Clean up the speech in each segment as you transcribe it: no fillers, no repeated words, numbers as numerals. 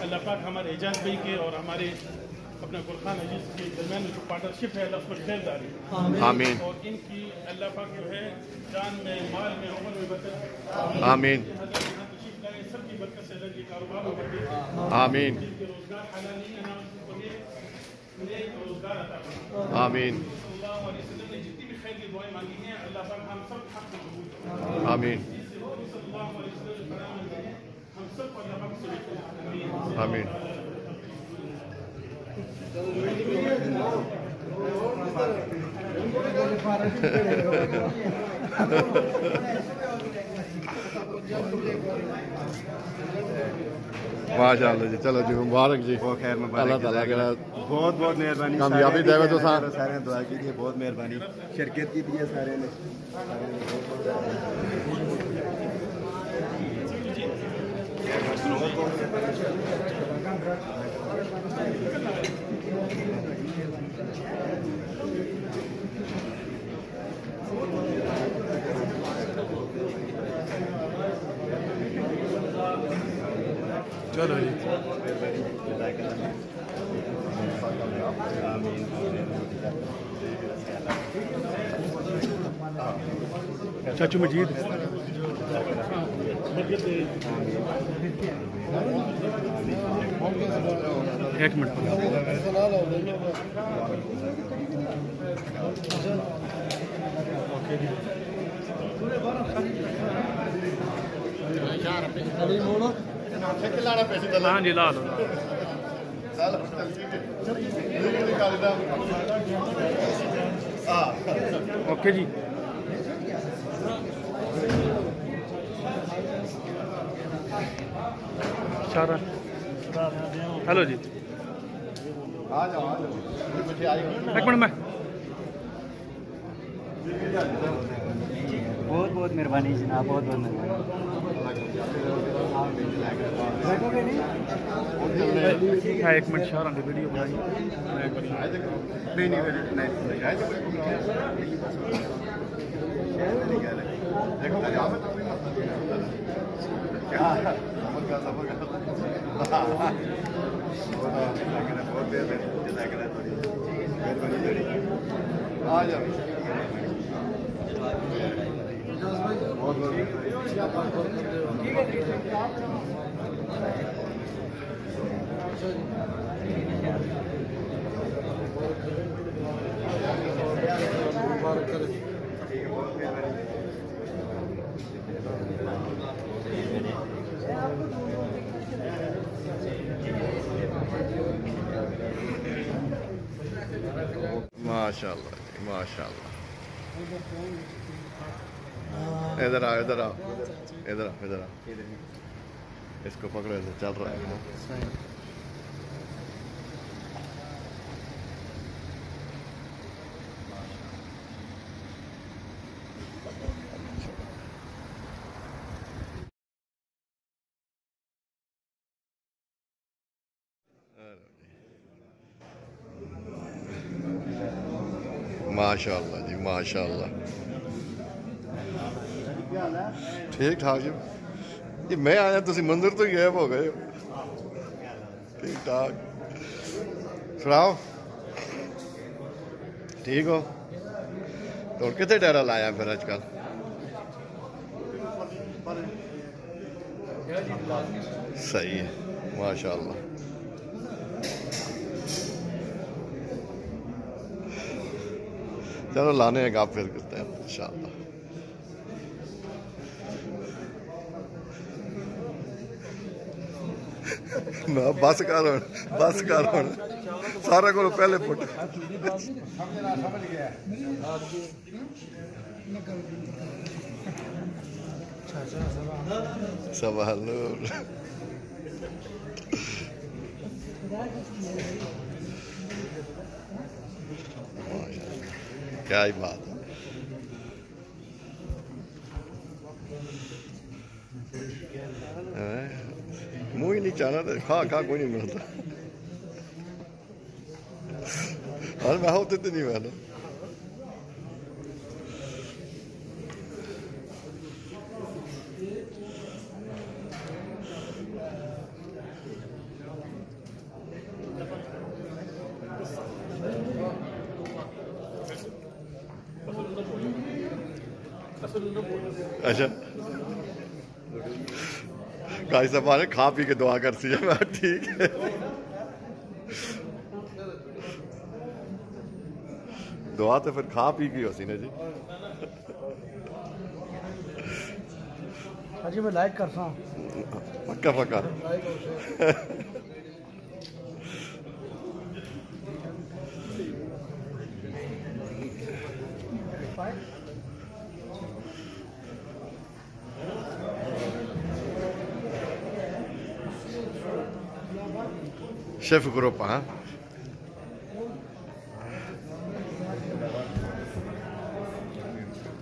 अल्लाह पाक हमारे एजाज भाई के और हमारे अपना गुलखान अजीज के दरमियान जो पार्टनरशिप है अल्लाह उसमें खैर डाले। आमीन। और इनकी अल्लाह पाक जो है जान में, माल में, उम्र में बरकत। आमीन। सबकी बरकत से अल्लाह के कारोबार में बरकत। आमीन। जिनके रोजगार हालाल नहीं है ना उन्हें रोजगार अता फरमाए। आमीन। सल्लल्लाहु अलैहि वसल्लम ने जितनी भी खैर की दुआएं मांगी हैं अल्लाह पाक हम सब हक में कबूल करे। आमीन। सल्लल्लाहु अलैहि वसल्लम हम सब को अल्लाह पाक से आमीन। माशाअल्लाह जी, चलो जी मुबारक जी। अल्लाह ताला के बहुत बहुत मेहरबानी, कामयाबी देवे तो सारे दुआ की थी, बहुत मेहरबानी शिरकत की थी सारे ने। चलो जी। चाचू मजीद एक मिनट। ओके जी। हाँ जी, ला लो। ओके जी। सारा हेलो जी। एक मिनट में। बहुत बहुत मेहरबानी जनाब, बहुत बहुत मेहरबानी। हाँ, एक मिनट शाह की वीडियो बनाई। आ जाओ। माशाअल्लाह माशाअल्लाह। इधर आओ, इधर आओ, इधर आओ, इधर आओ। इसको पकड़ो, ऐसे चल रहा है। माशाअल्लाह जी, माशाअल्लाह। ठीक ठाक जी। ये मैं आया, तुम मंदिर तो गायब हो गए। ठीक ठाक। सुनाओ, ठीक हो? तो कितने डेरा लाया फिर आजकल? सही है, माशाअल्लाह। चलो लाने एक आप फिर करते हैं इंशाअल्लाह। ना बस कर सारा को पहले पुट सवाल क्या ही बात है। मुँह ही नहीं चाहना था, खा कोई नहीं मिलता। और मैं होते तो नहीं मैंने अच्छा काजी साहब ने खा पी के दुआ कर सी है मैं ठीक है दुआ तो फिर खा पी की हो सी ना जी हाजी मैं लाइक करता हूँ पक्का पक्का शेफ ग्रुप हाँ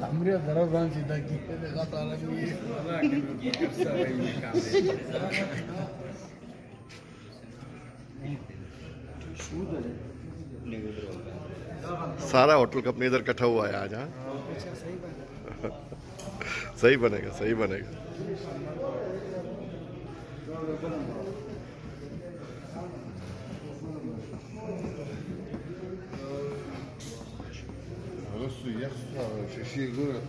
हमरे दरबार रान सीधा की देखा ताला भी सारा होटल कंपनी इधर इकट्ठा हुआ है आज हाँ सही बनेगा सही बनेगा Nasıl yaksa şey göre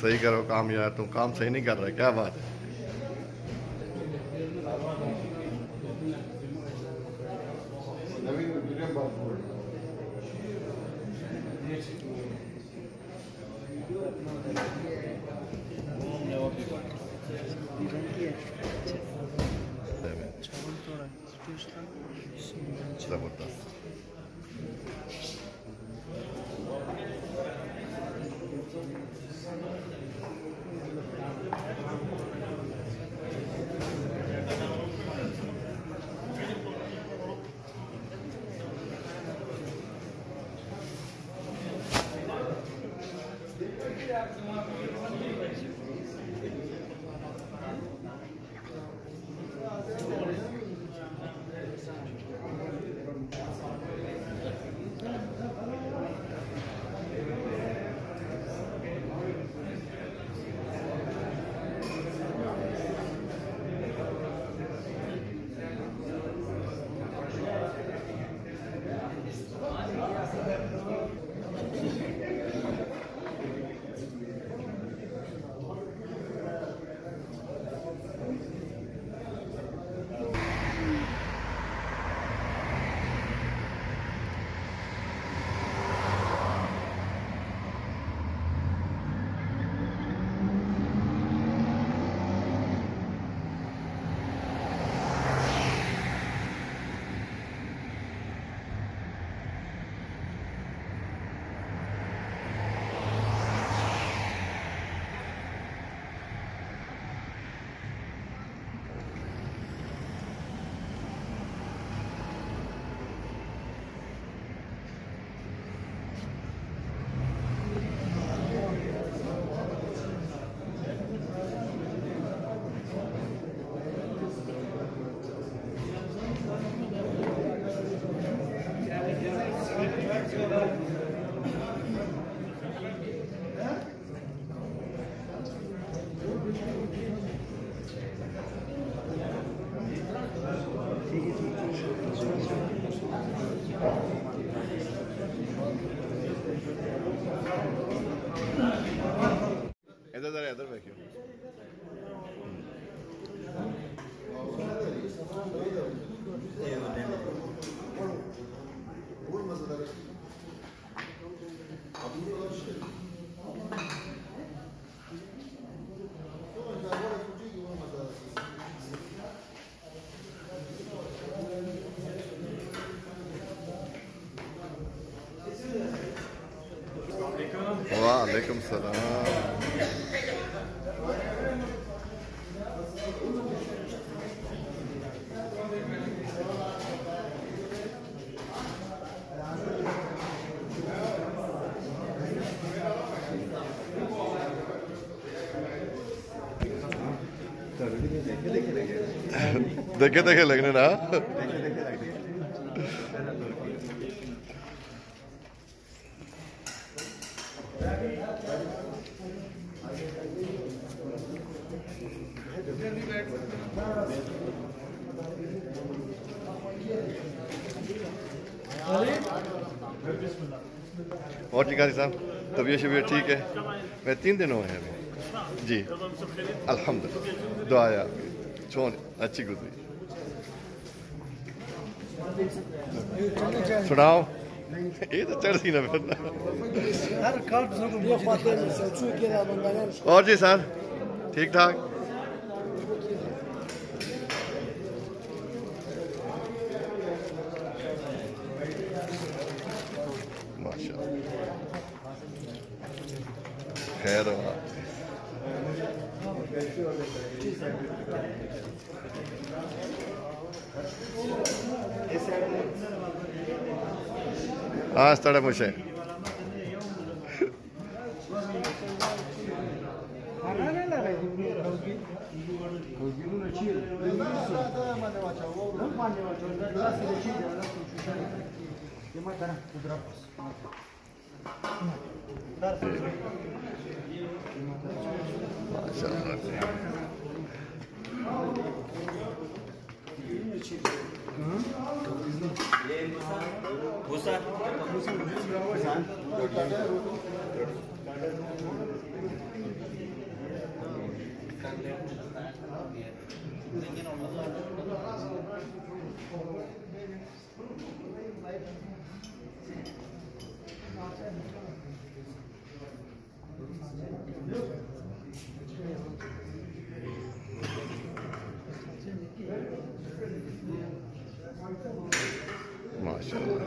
सही करो काम यार तुम काम सही नहीं कर रहे क्या बात है जबरदस्त इधर जरा इधर बैठियो वालेकुम सलाम देखे देखे लगने ना और जी कारी साहब तबीयत शबीयत ठीक है? मैं 3 दिन हुए हैं अभी जी अल्हम्दुलिल्लाह दुआ है आपकी छोन अच्छी गुजरी सुनाओ ये तो चढ़ सी ना फिर और जी सर ठीक ठाक खैर आज तड़े मुझे माशाल्लाह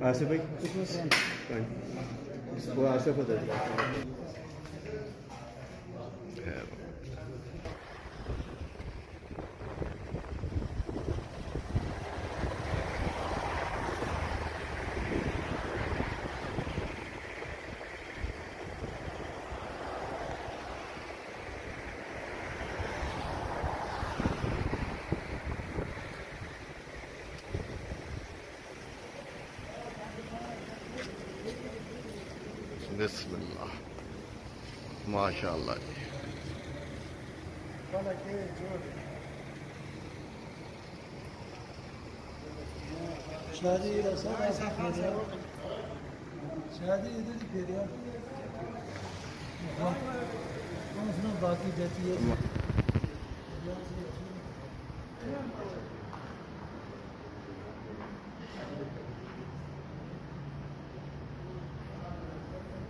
आसिफ भाई वो आसिफ होता है बिस्मिल्लाह माशाल्लाह शादी शादी इधर फेरिया उसमें बाकी देती है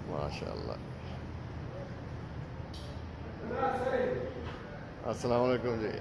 माशाल्लाह अस्सलाम वालेकुम जी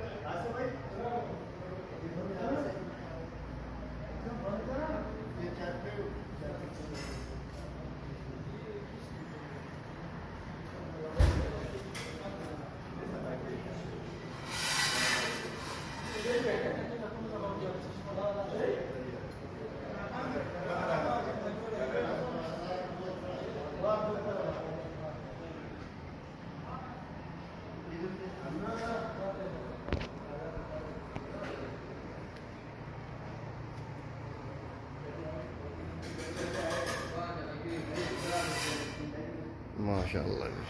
माशाल्लाह जी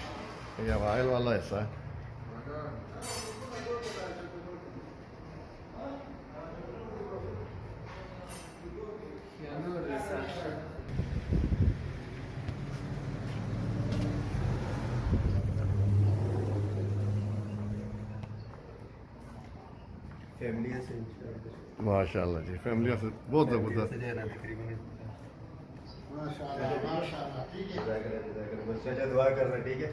ये वाइल वाला हिस्सा है फैमिली से माशाल्लाह जी फैमिली से बहुत ज़बरदस्त दुआ करना ठीक है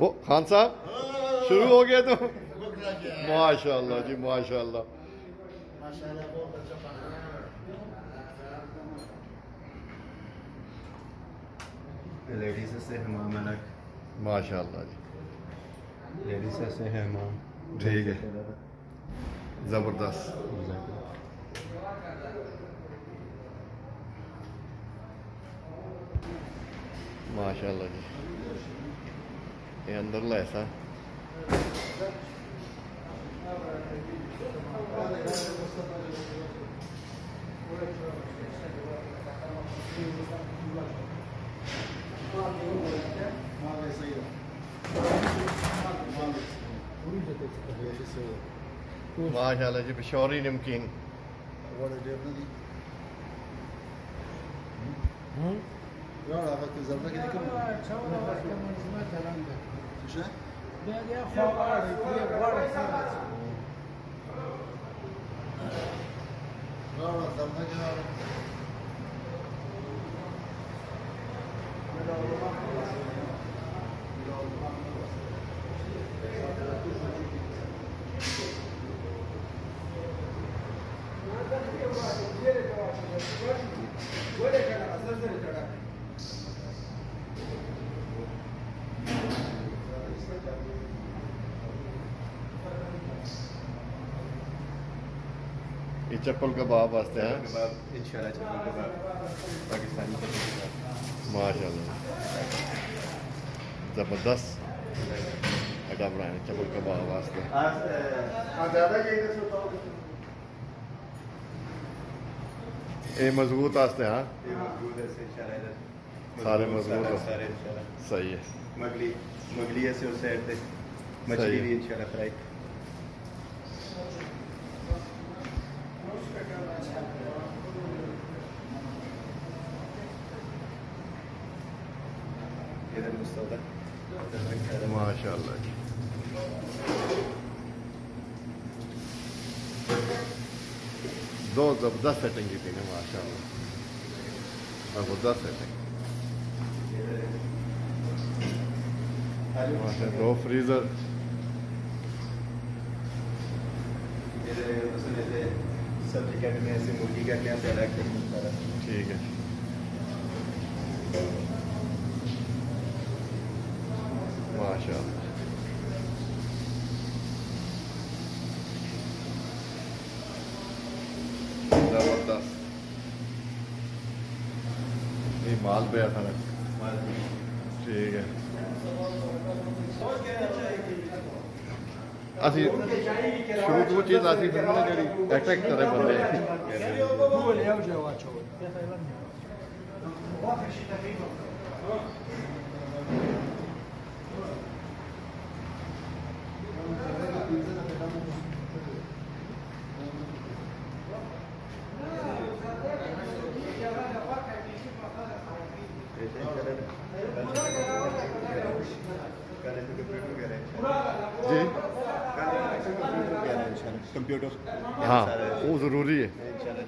वो खान साहब शुरू हो गया तो माशाल्लाह जी माशाल्लाह लेडीज से हमारा माशाल्लाह जी, लेडीज से है मां। ठीक है, ज़बरदस्त। माशाल्लाह जी, ये अंदर ऐसा माशाल्लाह जी, पिशौरी नमकीन। ये चप्पल कबाब वास्ते हैं इंशाल्लाह चप्पल कबाब, पाकिस्तानी चप्पल कबाब। माशाल्लाह, ज़बरदस्त आइटम बनाए चप्पल कबाब वास्ते। ये मजबूत वास्ते, हाँ ये मजबूत है इंशाल्लाह, इधर सारे मजबूत हो। सारे इंशाल्लाह। सही है। मगली ऐसे उस साइड पे मछली भी इंशाल्लाह फ्राई। इधर मुस्तौदा माशाल्लाह जी, दो ज़बरदस्त सेटिंग की थी ना, माशाल्लाह ज़बरदस्त सेटिंग। माशा, दो फ्रीज़र। सब्जी काटने से मुर्गी काटने से अलग सारा। ठीक है, माशाल्लाह ज़बरदस्त। ये माल पे आता है, ठीक है। असी शुरू तो चीज़ ऐसी फिल्म ने जी अट्रैक्ट करे बंदे। जी कंप्यूटर, हाँ वो ज़रूरी है। इंशाल्लाह।